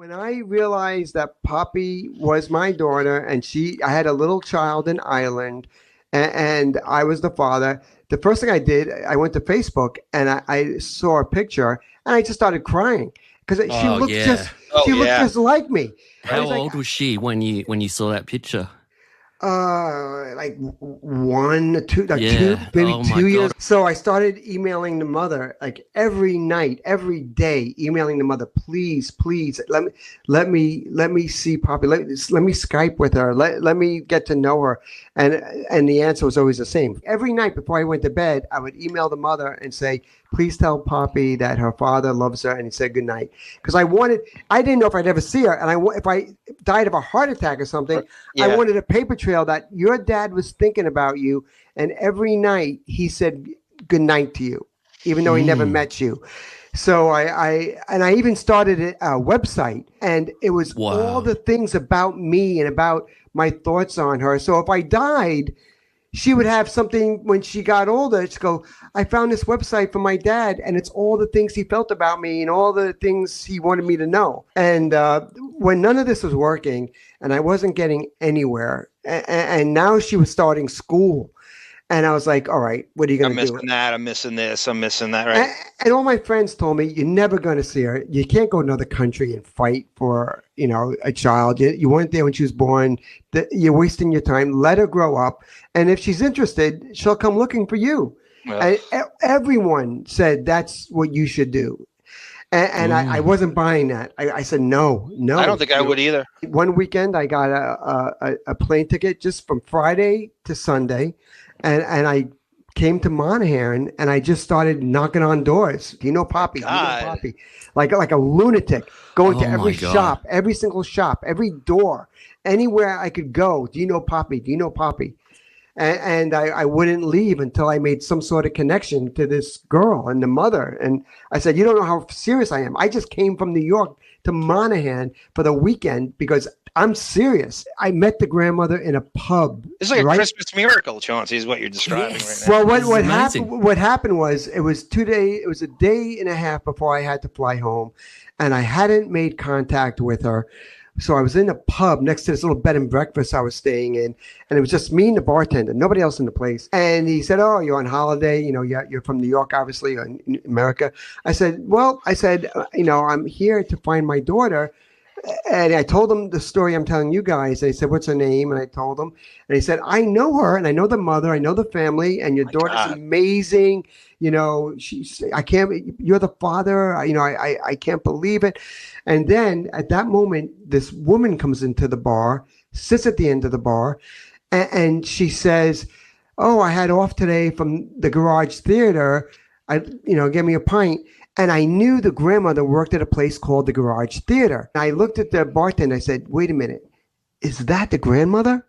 When I realized that Poppy was my daughter and I had a little child in Ireland and I was the father, the first thing I did, I went to Facebook and I saw a picture and I just started crying because Oh yeah. she looked just like me. I How was like, old was she when you saw that picture? like 1, 2, like two, Yeah. maybe Oh my 2 years. God. So I started emailing the mother like every night, every day, emailing the mother, please, please let me see Poppy. Let me Skype with her. Let me get to know her. And the answer was always the same. Every night before I went to bed, I would email the mother and say, please tell Poppy that her father loves her and he said good night. Because I didn't know if I'd ever see her. And if I died of a heart attack or something, I Yeah. wanted a paper trail that your dad was thinking about you, and every night he said good night to you, even though he never met you. So I even started a website, and it was all Wow. the things about me and about my thoughts on her. So if I died, she would have something when she got older. She'd go, I found this website for my dad, and it's all the things he felt about me and all the things he wanted me to know. And when none of this was working and I wasn't getting anywhere, and now she was starting school, and I was like, all right, what are you I'm going to do? missing that. I'm missing this. I'm missing that. And, Right. and all my friends told me, you're never going to see her. You can't go to another country and fight for, a child. You weren't there when she was born. You're wasting your time. Let her grow up. And if she's interested, she'll come looking for you. Well, And everyone said that's what you should do. And I wasn't buying that. I said, no. I don't think I would either. One weekend, I got a plane ticket just from Friday to Sunday. And I came to Monahan and I just started knocking on doors. Do you know Poppy? Do you know God. Poppy? Like a lunatic, going to Oh, every my God. shop, every single shop, every door, anywhere I could go. Do you know Poppy? Do you know Poppy? And I wouldn't leave until I made some sort of connection to this girl and the mother. And I said, you don't know how serious I am. I just came from New York to Monahan for the weekend because I'm serious. I met the grandmother in a pub. It's like a right? Christmas miracle, Chauncey, is what you're describing Yes. right now. Well, This is what amazing. happened? What happened was it was 2 days. It was a day and a half before I had to fly home, and I hadn't made contact with her. So I was in a pub next to this little bed and breakfast I was staying in, and it was just me and the bartender, nobody else in the place. And he said, "Oh, you're on holiday? You're from New York, obviously, or in America." I said, "Well, I'm here to find my daughter." And I told him the story I'm telling you guys. They said, what's her name? And I told him. And he said, I know her and I know the mother. I know the family. And your daughter's God. amazing. I can't, you're the father. I can't believe it. And then at that moment, this woman comes into the bar, sits at the end of the bar, and she says, oh, I had off today from the garage theater. Give me a pint. And I knew the grandmother worked at a place called the Garage Theater. And I looked at the bartender. I said, wait a minute. Is that the grandmother?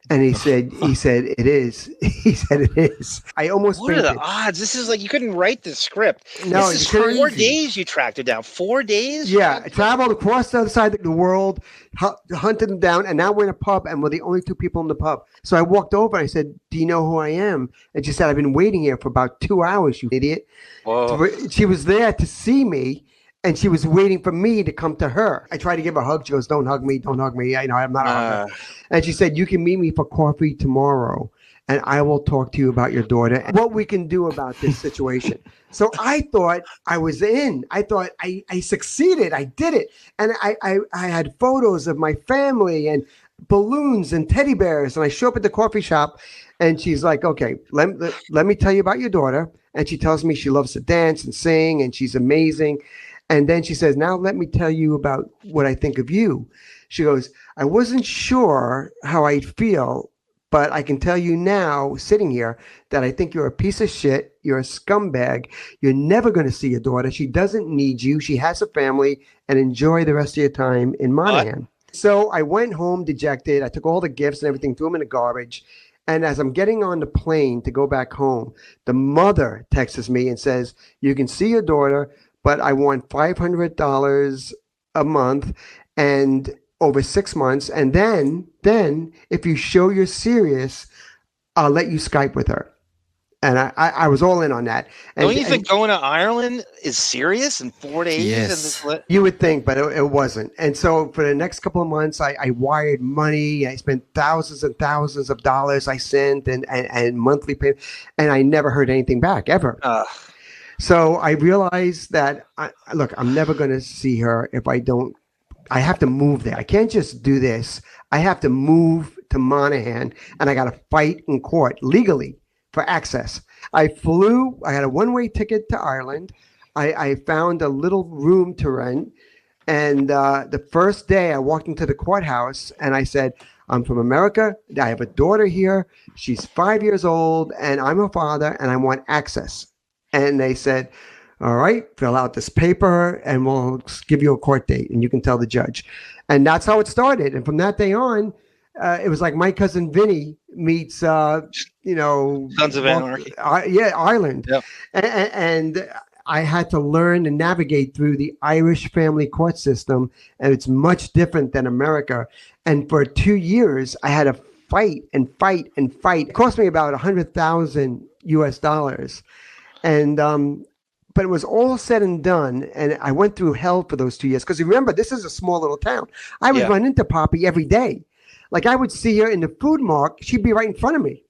And he said, it is. He said, it is. I almost What are fainted. the odds? This is like you couldn't write this script. No, This is it's crazy. 4 days you tracked it down. 4 days? Yeah, I traveled across the other side of the world, hunted them down, and now we're in a pub, and we're the only two people in the pub. So I walked over and I said, do you know who I am? And she said, I've been waiting here for about 2 hours, you idiot. Whoa. She was there to see me, and she was waiting for me to come to her. I tried to give her a hug. She goes, don't hug me. Don't hug me. I'm not a hugger. And she said, you can meet me for coffee tomorrow, and I will talk to you about your daughter and what we can do about this situation. So I thought I was in. I thought I succeeded. I did it. And I had photos of my family and balloons and teddy bears. And I show up at the coffee shop, and she's like, okay, let me tell you about your daughter. And she tells me she loves to dance and sing, and she's amazing. And then she says, now let me tell you about what I think of you. She goes, I wasn't sure how I'd feel, but I can tell you now, sitting here, that I think you're a piece of shit. You're a scumbag. You're never going to see your daughter. She doesn't need you. She has a family, and enjoy the rest of your time in Monahan. So I went home dejected. I took all the gifts and everything, threw them in the garbage. And as I'm getting on the plane to go back home, the mother texts me and says, you can see your daughter, but I want $500 a month and over 6 months. And then if you show you're serious, I'll let you Skype with her. And I was all in on that. And, Don't you think going to Ireland is serious in 4 days? Yes. you would think, but it wasn't. And so for the next couple of months, I wired money. I spent thousands and thousands of dollars I sent and monthly payment, and I never heard anything back ever. So I realized that, look, I'm never going to see her if I don't. I have to move there. I can't just do this. I have to move to Monaghan, and I got to fight in court legally for access. I flew. I had a one-way ticket to Ireland. I found a little room to rent. And the first day I walked into the courthouse and I said, I'm from America. I have a daughter here. She's 5 years old and I'm her father and I want access. And they said, all right, fill out this paper and we'll give you a court date and you can tell the judge. And that's how it started. And from that day on, it was like My Cousin Vinny meets, Sons of Anarchy. Ireland. Yep. And I had to learn and navigate through the Irish family court system, and it's much different than America. And for 2 years, I had to fight and fight and fight. It cost me about $100,000 US. And but it was all said and done, and I went through hell for those 2 years. Because remember, this is a small little town. I would run into Poppy every day. Like I would see her in the food mart, she'd be right in front of me.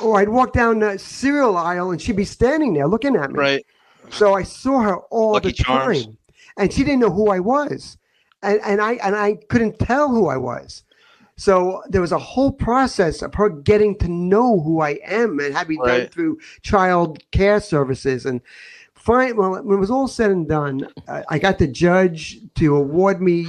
Or I'd walk down the cereal aisle, and she'd be standing there looking at me. Right. So I saw her all Lucky the time, Charms. and she didn't know who I was, and I couldn't tell who I was. So there was a whole process of her getting to know who I am and had me done through child care services. And when it was all said and done, I got the judge to award me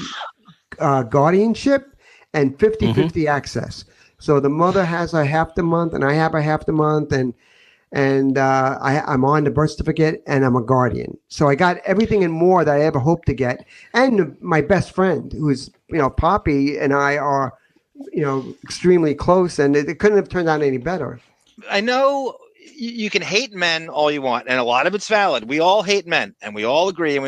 guardianship and 50-50 access. So the mother has a half the month, and I have a half the month, and I'm on the birth certificate, and I'm a guardian. So I got everything and more that I ever hoped to get. And my best friend, who's Poppy, and I are extremely close, and it couldn't have turned out any better. I know you can hate men all you want, and a lot of it's valid. We all hate men, and we all agree,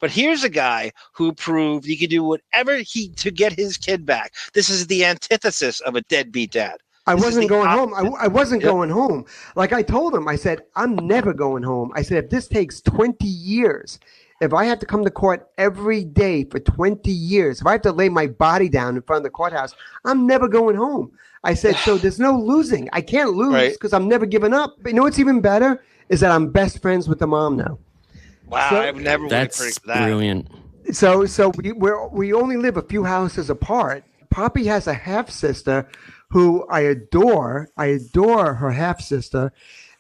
But here's a guy who proved he could do whatever to get his kid back. This is the antithesis of a deadbeat dad. I wasn't going home. I wasn't going home. Like I told him, I said, I'm never going home. I said, if this takes 20 years, if I have to come to court every day for 20 years, if I have to lay my body down in front of the courthouse, I'm never going home. I said, so there's no losing. I can't lose because I'm never giving up. But you know what's even better is that I'm best friends with the mom now. Wow, so, I've never would have predicted that. Brilliant. So we only live a few houses apart. Poppy has a half sister who I adore. I adore her half sister,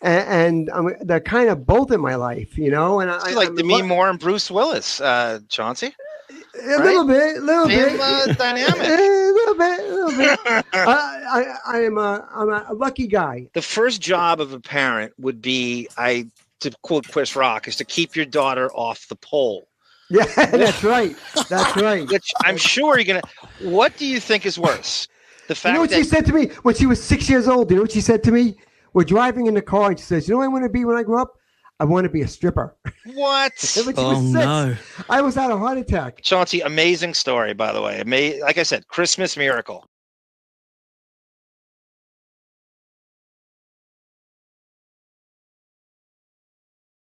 and they're kind of both in my life, And I like Demi Moore and Bruce Willis, Chauncey. A little bit. Dynamic. A little bit. I'm a lucky guy. The first job of a parent would be, to quote Chris Rock, is to keep your daughter off the pole. Yeah, that's right. That's right. Which I'm sure you're gonna. What do you think is worse? The fact what she said to me when she was 6 years old? You know what she said to me? We're driving in the car, and she says, "You know what I want to be when I grow up? I want to be a stripper." What? No. I was at a heart attack. Chauncey, amazing story, by the way. Like I said, Christmas miracle.